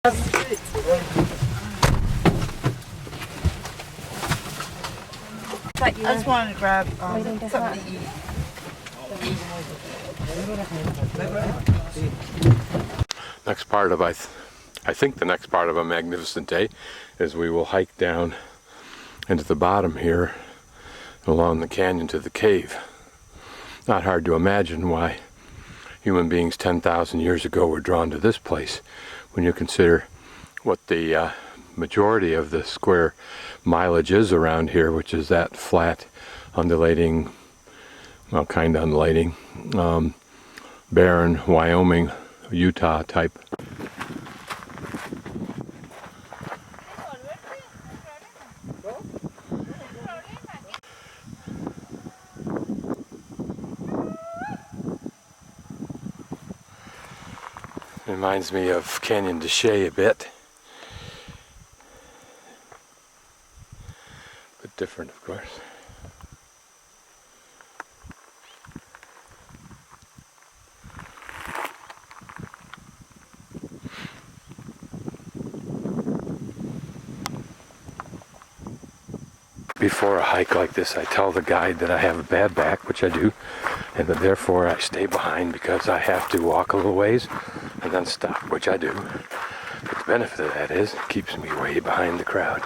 I just wanted to grab something to eat. Next part of I think the next part of a magnificent day is we will hike down into the bottom here along the canyon to the cave. Not hard to imagine why human beings 10,000 years ago were drawn to this place when you consider what the majority of the square mileage is around here, which is that flat, undulating, well, kind of undulating, barren Wyoming, Utah type. Reminds me of Canyon de Chelly a bit, but different, of course. Before a hike like this, I tell the guide that I have a bad back, which I do, and that therefore I stay behind because I have to walk a little ways and then stop, which I do. But the benefit of that is it keeps me way behind the crowd.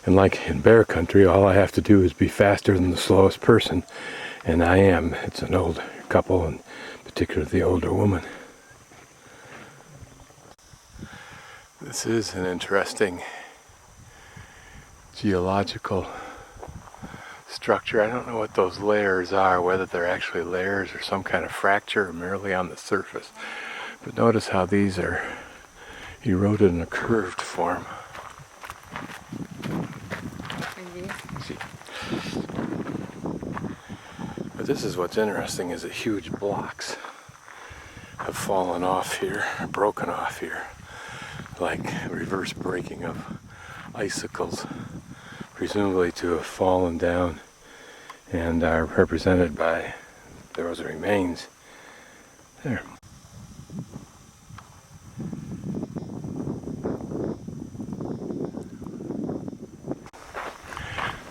And like in bear country, all I have to do is be faster than the slowest person, and I am. It's an old couple, and particularly the older woman. This is an interesting geological structure. I don't know what those layers are, whether they're actually layers or some kind of fracture or merely on the surface. But notice how these are eroded in a curved form. See. But this is what's interesting, is that huge blocks have fallen off here, broken off here, like reverse breaking of icicles, presumably to have fallen down and are represented by those remains there.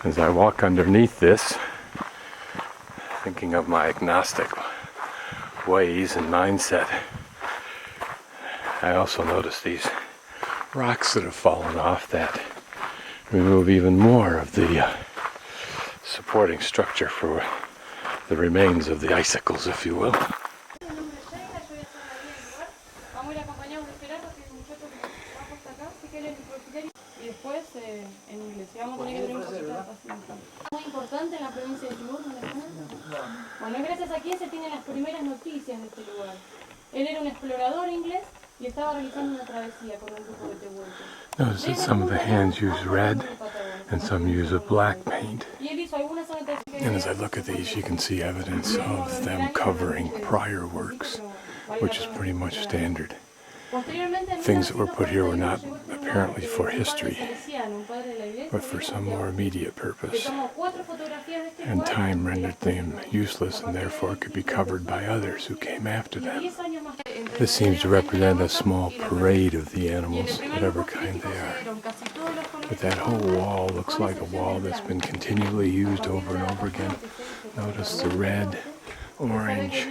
As I walk underneath this, thinking of my agnostic ways and mindset, I also notice these rocks that have fallen off that remove even more of the supporting structure for the remains of the icicles, if you will. Muy importante en la provincia de Cueva. Bueno, gracias a quien se tienen las primeras noticias de este lugar. Él era un explorador inglés y estaba realizando una travesía con un grupo de tehuelches. Notice that some of the hands use red and some use a black paint. And as I look at these, you can see evidence of them covering prior works, which is pretty much standard. Things that were put here were not apparently for history, but for some more immediate purpose. And time rendered them useless and therefore could be covered by others who came after them. This seems to represent a small parade of the animals, whatever kind they are. But that whole wall looks like a wall that's been continually used over and over again. Notice the red, orange,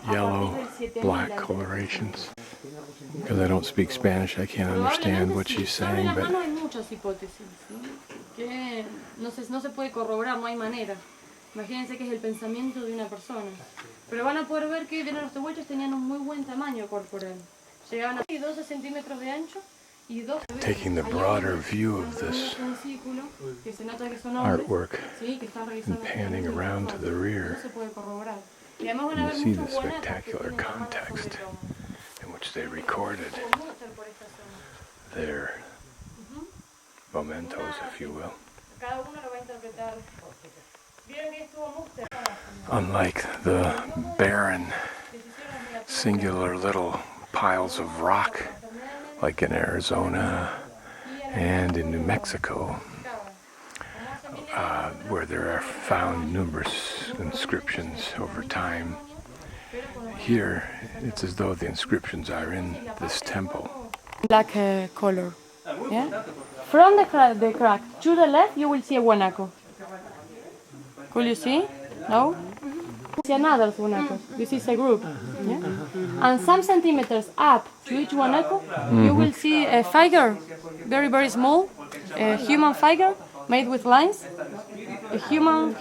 yellow, black colorations. Because I don't speak Spanish, I can't understand what she's saying, but no hay muchas hipótesis, que no se puede corroborar, no hay manera. Imagínense que es el pensamiento de una persona. Pero van a poder ver que los tehuelches tenían un muy buen tamaño corporal. Llegaban a 12 centímetros de ancho y 12. Taking the broader view of this artwork and panning around to the rear, you see the spectacular context in which they recorded their mementos, if you will. Unlike the barren, singular little piles of rock, like in Arizona and in New Mexico, where there are found numerous inscriptions over time, here, it's as though the inscriptions are in this temple. Black color. Yeah? From the crack to the left, you will see a guanaco. Could you see? No? See another guanaco. This is a group. Yeah? And some centimeters up to each guanaco, you will see a figure, very, very small, a human figure made with lines. A human.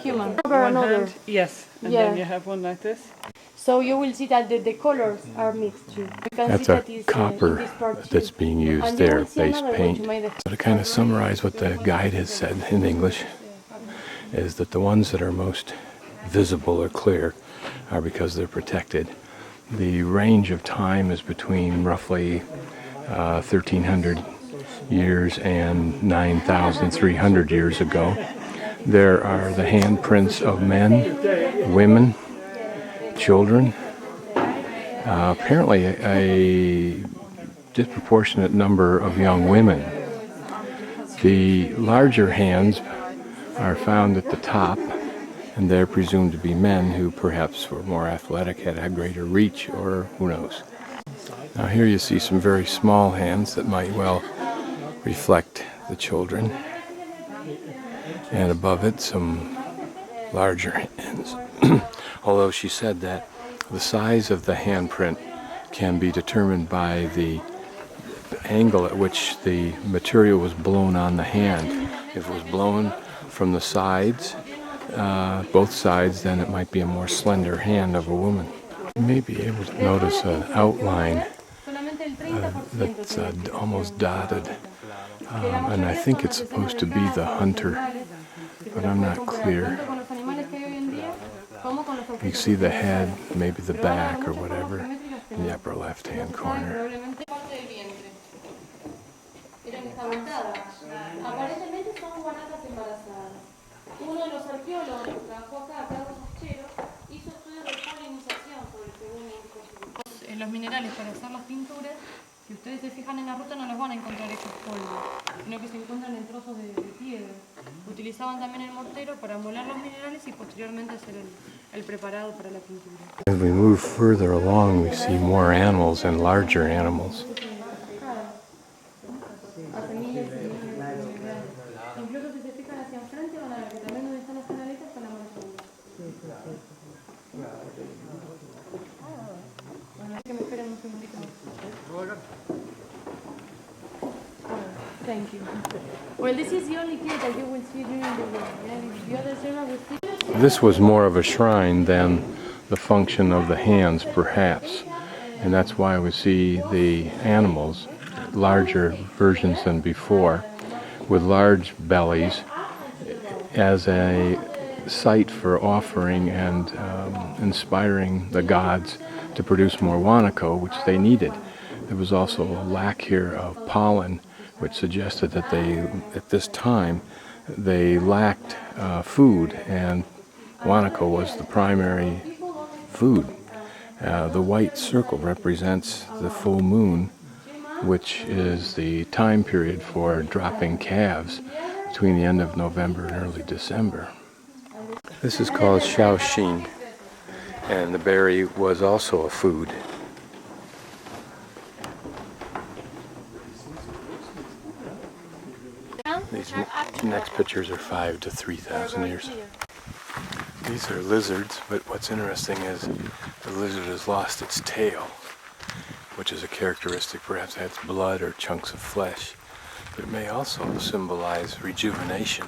Another. Yes, and then you have one like this. So you will see that the colors are mixed too. That's a copper that's being used there, base paint. So to kind of summarize what the guide has said in English, is that the ones that are most visible or clear are because they're protected. The range of time is between roughly 1,300 years and 9,300 years ago. There are the handprints of men, women, children. Apparently a disproportionate number of young women. The larger hands are found at the top, and they're presumed to be men who perhaps were more athletic, had a greater reach, or who knows. Now here you see some very small hands that might well reflect the children, and above it some larger hands. Although she said that the size of the handprint can be determined by the angle at which the material was blown on the hand. If it was blown from the sides, both sides, then it might be a more slender hand of a woman. You may be able to notice an outline that's almost dotted, and I think it's supposed to be the hunter, but I'm not clear. You see the head, maybe the back or whatever, in the upper left-hand corner. Los minerales para hacer las pinturas, si ustedes se fijan en la ruta no los van a encontrar hechos polvo, sino que se encuentran en trozos de piedra. Utilizaban también el mortero para moler los minerales y posteriormente hacer el preparado para la pintura. As we move further along, we see more animals and larger animals. Incluso si se fijan hacia enfrente van a ver que también donde están las canaletas están las manos. Que me esperen un segundito más. Thank you. Well, this is the only cave that you will see during the day. The other area will see. This was more of a shrine than the function of the hands, perhaps. And that's why we see the animals, larger versions than before, with large bellies as a site for offering and inspiring the gods to produce more guanaco, which they needed. There was also a lack here of pollen, which suggested that at this time, they lacked food, and guanaco was the primary food. The white circle represents the full moon, which is the time period for dropping calves between the end of November and early December. This is called shaoxin, and the berry was also a food. These next pictures are 5,000 to 3,000 years. These are lizards, but what's interesting is the lizard has lost its tail, which is a characteristic, perhaps it has blood or chunks of flesh, but it may also symbolize rejuvenation.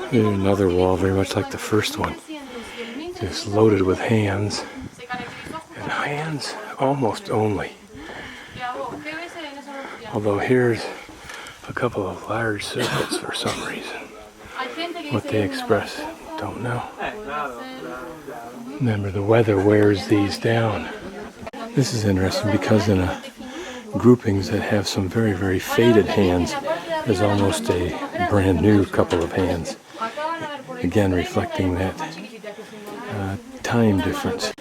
Here's another wall very much like the first one, just loaded with hands, and hands almost only. Although here's a couple of large circles for some reason. What they express, don't know. Remember, the weather wears these down. This is interesting because in groupings that have some very, very faded hands, there's almost a brand new couple of hands. Again, reflecting that time difference.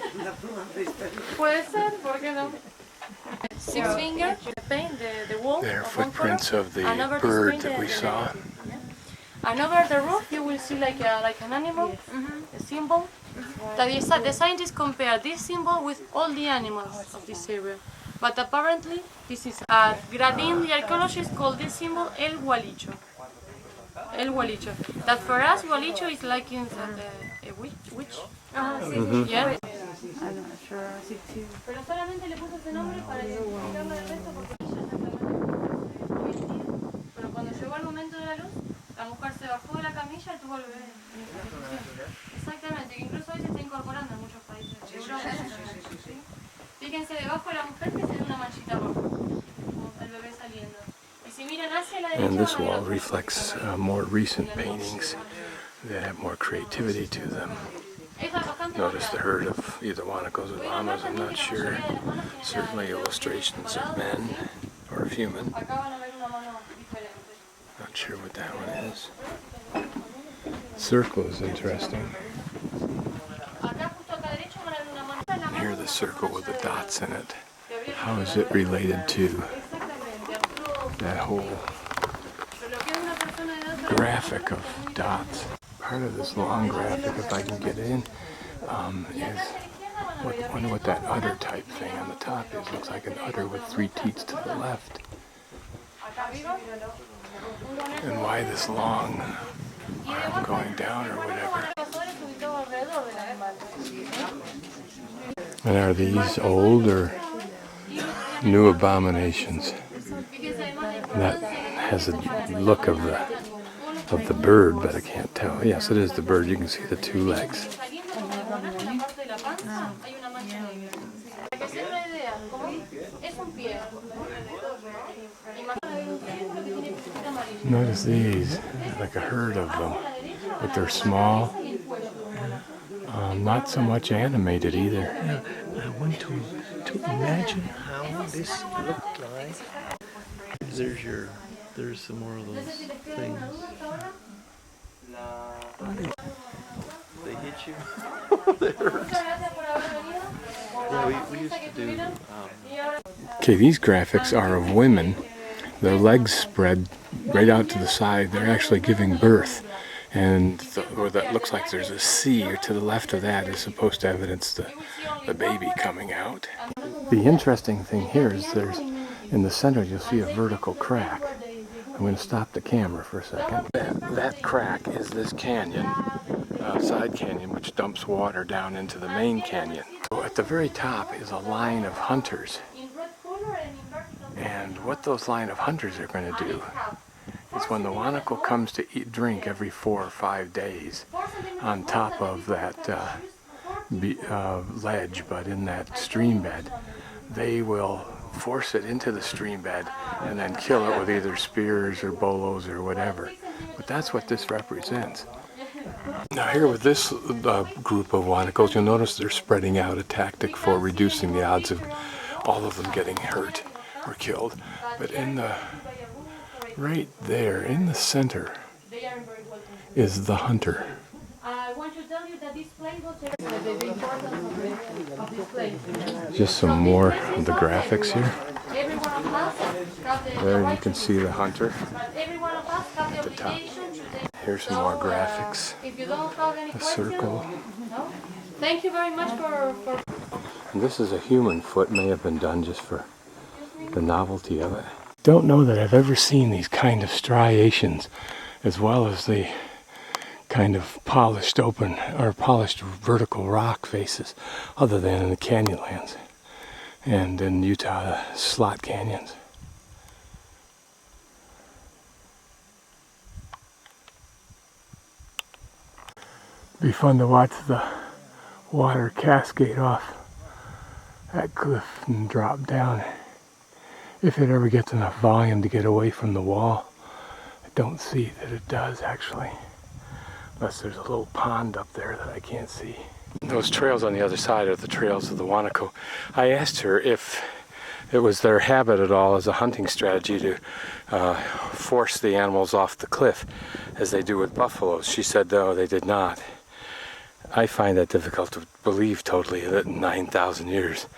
six finger, paint the wall. They're footprints of the bird that we saw. And over the roof, you will see like an animal, a symbol. The scientists compare this symbol with all the animals of this area. But apparently, this is Gradin, the archaeologist, called this symbol El Gualicho. El Gualicho. That for us, Gualicho is like in a witch. Yeah. I'm not sure. Pero solamente le puso ese nombre para identificarlo del resto porque ella es pero cuando llegó el momento de la luz, la mujer se bajó de la camilla y tuvo el bebé. Exactamente, que incluso hoy se está incorporando en muchos países de Europa. Fíjense debajo de la mujer que se ve una manchita roja, como el bebé saliendo. Y si miran hacia la derecha, And this wall reflects more recent paintings that have more creativity to them. Notice the herd of either Guanacos or llamas, I'm not sure. Certainly illustrations of men or of human. Not sure what that one is. Circle is interesting. Here the circle with the dots in it. How is it related to that whole graphic of dots? Part of this long graphic, if I can get it in, is wonder what that udder type thing on the top is. Looks like an udder with three teats to the left. And why this long arm going down or whatever. And are these old or new abominations? That has a look of the bird, but I can't tell. Yes, it is the bird. You can see the two legs. Notice these, like a herd of them, but they're small. Not so much animated either. I want to imagine how this looked like. There's some more of those things. They hit you. They hurt. Yeah, we used to do. Okay, these graphics are of women. Their legs spread right out to the side. They're actually giving birth. And or that looks like there's a C or to the left of that is supposed to evidence the baby coming out. The interesting thing here is there's, in the center you'll see a vertical crack. I'm going to stop the camera for a second. That crack is this canyon, side canyon, which dumps water down into the main canyon. So at the very top is a line of hunters. And what those line of hunters are going to do is when the Guanaco comes to drink every 4 or 5 days on top of that ledge, but in that stream bed, they will force it into the stream bed and then kill it with either spears or bolos or whatever. But that's what this represents. Now here with this group of Guanacos, you'll notice they're spreading out, a tactic for reducing the odds of all of them getting hurt or killed. But in the right there, in the center, is the hunter. I want to tell you that this place was the importance of this place. Just some more of the graphics here. There you can see the hunter at the top. Here's some more graphics. A circle. Thank you very much for... And this is a human foot, may have been done just for the novelty of it. Don't know that I've ever seen these kind of striations as well as the kind of polished open or polished vertical rock faces other than in the canyonlands and in Utah slot canyons. Be fun to watch the water cascade off that cliff and drop down. If it ever gets enough volume to get away from the wall. I don't see that it does actually. Unless there's a little pond up there that I can't see. Those trails on the other side are the trails of the Guanaco. I asked her if it was their habit at all as a hunting strategy to force the animals off the cliff as they do with buffaloes. She said no, they did not. I find that difficult to believe totally, that in 9,000 years.